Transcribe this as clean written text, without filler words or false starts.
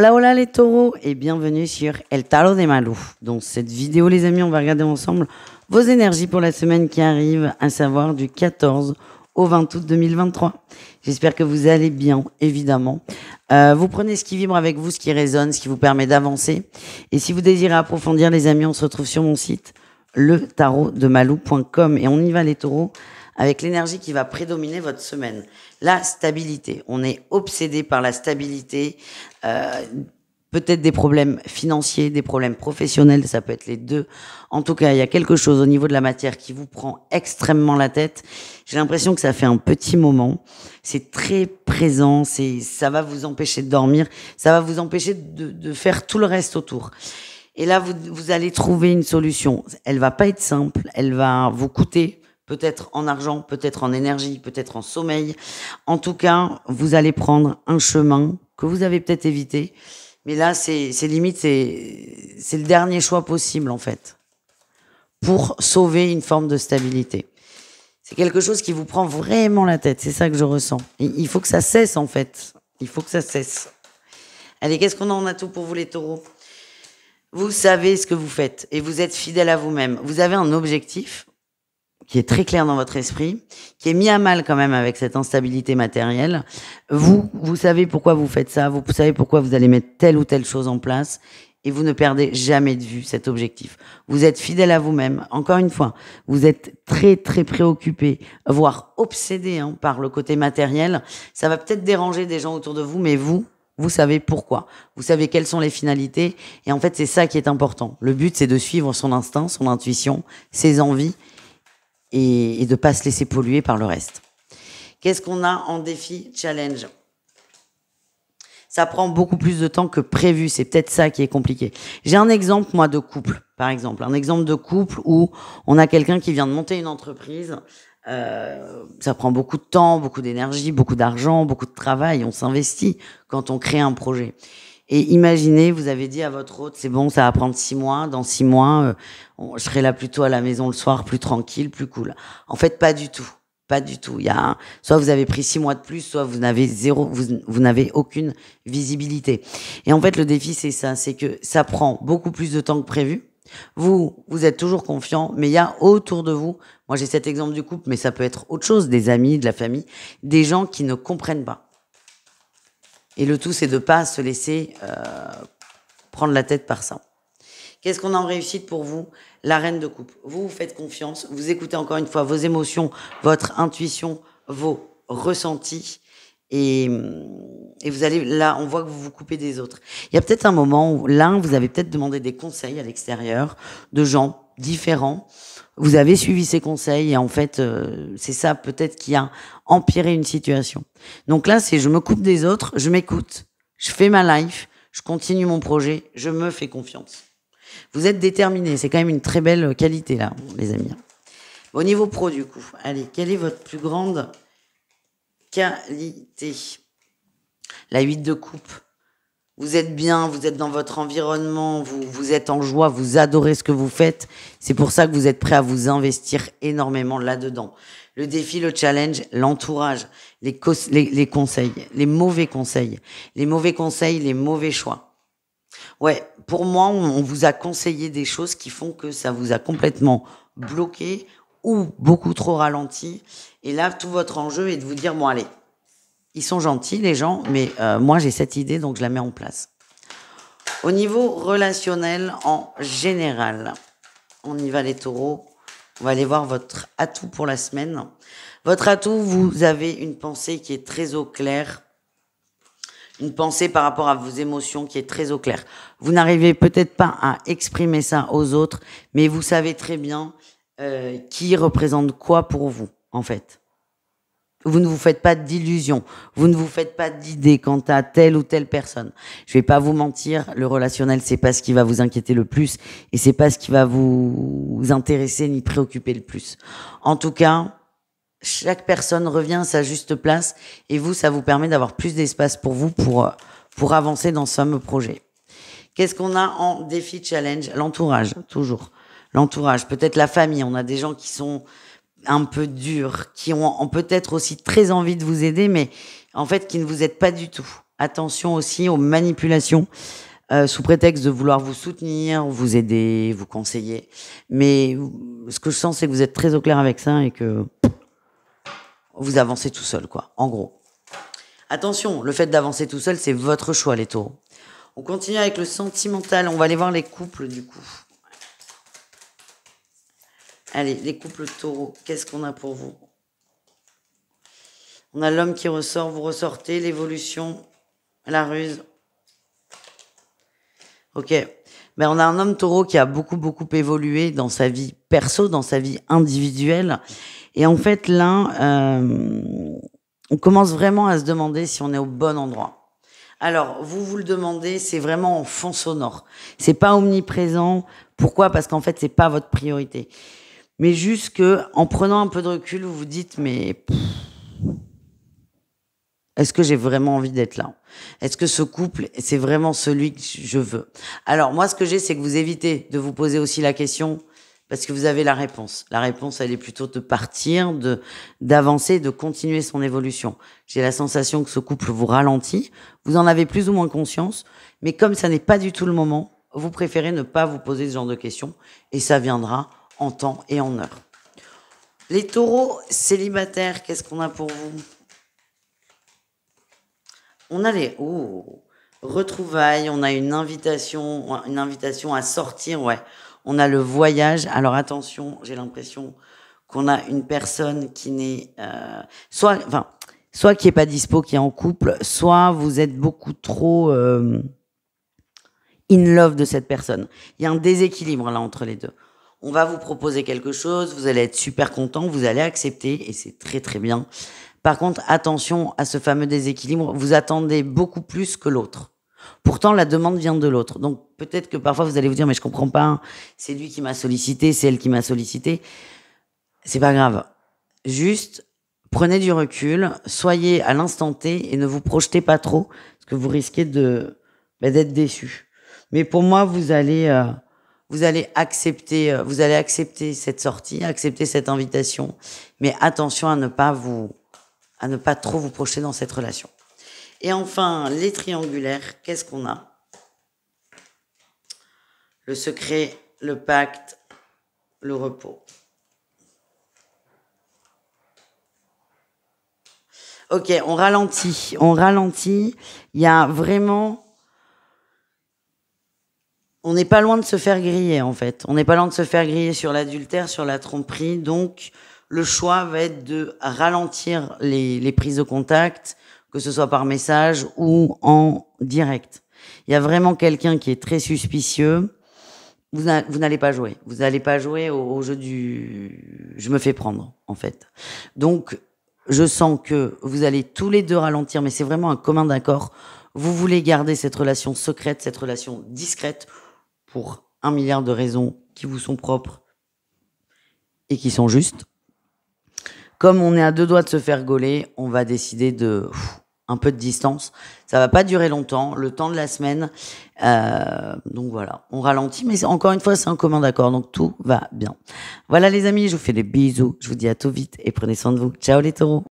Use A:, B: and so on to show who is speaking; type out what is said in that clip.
A: Hola, hola les taureaux et bienvenue sur El Tarot de Malou. Dans cette vidéo, les amis, on va regarder ensemble vos énergies pour la semaine qui arrive, à savoir du 14 au 20 août 2023. J'espère que vous allez bien, évidemment. Vous prenez ce qui vibre avec vous, ce qui résonne, ce qui vous permet d'avancer. Et si vous désirez approfondir, les amis, on se retrouve sur mon site, letarotdemalou.com. Et on y va les taureaux avec l'énergie qui va prédominer votre semaine. La stabilité. On est obsédé par la stabilité. Peut-être des problèmes financiers, des problèmes professionnels, ça peut être les deux. En tout cas, il y a quelque chose au niveau de la matière qui vous prend extrêmement la tête. J'ai l'impression que ça fait un petit moment. C'est très présent, ça va vous empêcher de dormir, ça va vous empêcher de faire tout le reste autour. Et là, vous allez trouver une solution. Elle va pas être simple, elle va vous coûter peut-être en argent, peut-être en énergie, peut-être en sommeil. En tout cas, vous allez prendre un chemin que vous avez peut-être évité. Mais là, c'est limite, c'est le dernier choix possible, en fait, pour sauver une forme de stabilité. C'est quelque chose qui vous prend vraiment la tête, c'est ça que je ressens. Et il faut que ça cesse, en fait. Il faut que ça cesse. Allez, qu'est-ce qu'on a en atout pour vous, les taureaux? Vous savez ce que vous faites et vous êtes fidèle à vous-même. Vous avez un objectif qui est très clair dans votre esprit, qui est mis à mal quand même avec cette instabilité matérielle. Vous savez pourquoi vous faites ça, vous savez pourquoi vous allez mettre telle ou telle chose en place, et vous ne perdez jamais de vue cet objectif. Vous êtes fidèle à vous-même. Encore une fois, vous êtes très très préoccupé, voire obsédé par le côté matériel. Ça va peut-être déranger des gens autour de vous, mais vous savez pourquoi. Vous savez quelles sont les finalités, et en fait c'est ça qui est important. Le but, c'est de suivre son instinct, son intuition, ses envies, et de pas se laisser polluer par le reste. Qu'est-ce qu'on a en défi challenge? Ça prend beaucoup plus de temps que prévu, c'est peut-être ça qui est compliqué. J'ai un exemple, moi, de couple, par exemple. Un exemple de couple où on a quelqu'un qui vient de monter une entreprise. Ça prend beaucoup de temps, beaucoup d'énergie, beaucoup d'argent, beaucoup de travail. On s'investit quand on crée un projet. Et imaginez, vous avez dit à votre hôte, c'est bon, ça va prendre 6 mois. Dans 6 mois, je serai là plutôt à la maison le soir, plus tranquille, plus cool. En fait, pas du tout. Pas du tout. Soit vous avez pris 6 mois de plus, soit vous n'avez vous n'avez aucune visibilité. Et en fait, le défi, c'est ça. C'est que ça prend beaucoup plus de temps que prévu. Vous êtes toujours confiant, mais il y a autour de vous, moi j'ai cet exemple du couple, mais ça peut être autre chose, des amis, de la famille, des gens qui ne comprennent pas. Et le tout, c'est de pas se laisser prendre la tête par ça. Qu'est-ce qu'on a en réussite pour vous? La reine de coupe. Vous faites confiance, vous écoutez encore une fois vos émotions, votre intuition, vos ressentis. Et vous allez, là, on voit que vous vous coupez des autres. Il y a peut-être un moment où, là, vous avez peut-être demandé des conseils à l'extérieur de gens différents. Vous avez suivi ces conseils et en fait, c'est ça peut-être qui a empiré une situation. Donc là, c'est je me coupe des autres, je m'écoute, je fais ma life, je continue mon projet, je me fais confiance. Vous êtes déterminés, c'est quand même une très belle qualité là, les amis. Au niveau pro du coup, allez, quelle est votre plus grande qualité? La 8 de coupe. Vous êtes bien, vous êtes dans votre environnement, vous êtes en joie, vous adorez ce que vous faites. C'est pour ça que vous êtes prêt à vous investir énormément là-dedans. Le défi, le challenge, l'entourage, les conseils, les mauvais conseils, les mauvais choix. Ouais, pour moi, on vous a conseillé des choses qui font que ça vous a complètement bloqué ou beaucoup trop ralenti. Et là, tout votre enjeu est de vous dire, bon allez, ils sont gentils les gens, mais moi j'ai cette idée, donc je la mets en place. Au niveau relationnel en général, on y va les taureaux, on va aller voir votre atout pour la semaine. Votre atout, vous avez une pensée qui est très au clair, une pensée par rapport à vos émotions qui est très au clair. Vous n'arrivez peut-être pas à exprimer ça aux autres, mais vous savez très bien qui représente quoi pour vous, en fait. Vous ne vous faites pas d'illusions, vous ne vous faites pas d'idées quant à telle ou telle personne. Je vais pas vous mentir, le relationnel, c'est pas ce qui va vous inquiéter le plus et c'est pas ce qui va vous intéresser ni préoccuper le plus. En tout cas, chaque personne revient à sa juste place et vous, ça vous permet d'avoir plus d'espace pour vous pour avancer dans ce fameux projet. Qu'est-ce qu'on a en défi challenge? L'entourage, toujours. L'entourage, peut-être la famille. On a des gens qui sont un peu durs, qui ont peut-être aussi très envie de vous aider, mais en fait qui ne vous aident pas du tout. Attention aussi aux manipulations, sous prétexte de vouloir vous soutenir, vous aider, vous conseiller. Mais ce que je sens, c'est que vous êtes très au clair avec ça et que vous avancez tout seul, quoi, en gros. Attention, le fait d'avancer tout seul, c'est votre choix, les taureaux. On continue avec le sentimental. On va aller voir les couples, du coup. Allez, les couples taureaux, qu'est-ce qu'on a pour vous? On a l'homme qui ressort, vous ressortez, l'évolution, la ruse. Ok. Ben, on a un homme taureau qui a beaucoup évolué dans sa vie perso, dans sa vie individuelle. Et en fait, là, on commence vraiment à se demander si on est au bon endroit. Alors, vous le demandez, c'est vraiment en fond sonore. C'est pas omniprésent. Pourquoi? Parce qu'en fait, c'est pas votre priorité. Mais juste que, en prenant un peu de recul, vous vous dites, mais est-ce que j'ai vraiment envie d'être là? Est-ce que ce couple, c'est vraiment celui que je veux? Alors, moi, ce que j'ai, c'est que vous évitez de vous poser aussi la question parce que vous avez la réponse. La réponse, elle est plutôt de partir, d'avancer, de continuer son évolution. J'ai la sensation que ce couple vous ralentit. Vous en avez plus ou moins conscience, mais comme ça n'est pas du tout le moment, vous préférez ne pas vous poser ce genre de questions et ça viendra en temps et en heure. Les taureaux célibataires, qu'est-ce qu'on a pour vous? On a les retrouvailles, on a une invitation à sortir, ouais. On a le voyage. Alors attention, j'ai l'impression qu'on a une personne qui n'est soit qui est pas dispo, qui est en couple, soit vous êtes beaucoup trop in love de cette personne. Il y a un déséquilibre là entre les deux. On va vous proposer quelque chose, vous allez être super content, vous allez accepter et c'est très bien. Par contre, attention à ce fameux déséquilibre, vous attendez beaucoup plus que l'autre. Pourtant, la demande vient de l'autre. Donc, peut-être que parfois, vous allez vous dire, mais je comprends pas, c'est lui qui m'a sollicité, c'est elle qui m'a sollicité. C'est pas grave. Juste, prenez du recul, soyez à l'instant T et ne vous projetez pas trop, parce que vous risquez d'être déçu. Mais pour moi, vous allez accepter cette sortie, accepter cette invitation, mais attention à ne pas trop vous projeter dans cette relation. Et enfin, les triangulaires, qu'est-ce qu'on a? Le secret, le pacte, le repos. Ok, on ralentit. Il y a vraiment... On n'est pas loin de se faire griller, en fait. On n'est pas loin de se faire griller sur l'adultère, sur la tromperie. Donc, le choix va être de ralentir les prises de contact, que ce soit par message ou en direct. Il y a vraiment quelqu'un qui est très suspicieux. Vous n'allez pas jouer. Vous n'allez pas jouer au jeu du « je me fais prendre », en fait. Donc, je sens que vous allez tous les deux ralentir, mais c'est vraiment un commun d'accord. Vous voulez garder cette relation secrète, cette relation discrète, pour 1 milliard de raisons qui vous sont propres et qui sont justes. Comme on est à 2 doigts de se faire gauler, on va décider de un peu de distance. Ça va pas durer longtemps, le temps de la semaine. Donc voilà, on ralentit, mais encore une fois, c'est un commun d'accord, donc tout va bien. Voilà les amis, je vous fais des bisous. Je vous dis à tout vite et prenez soin de vous. Ciao les taureaux.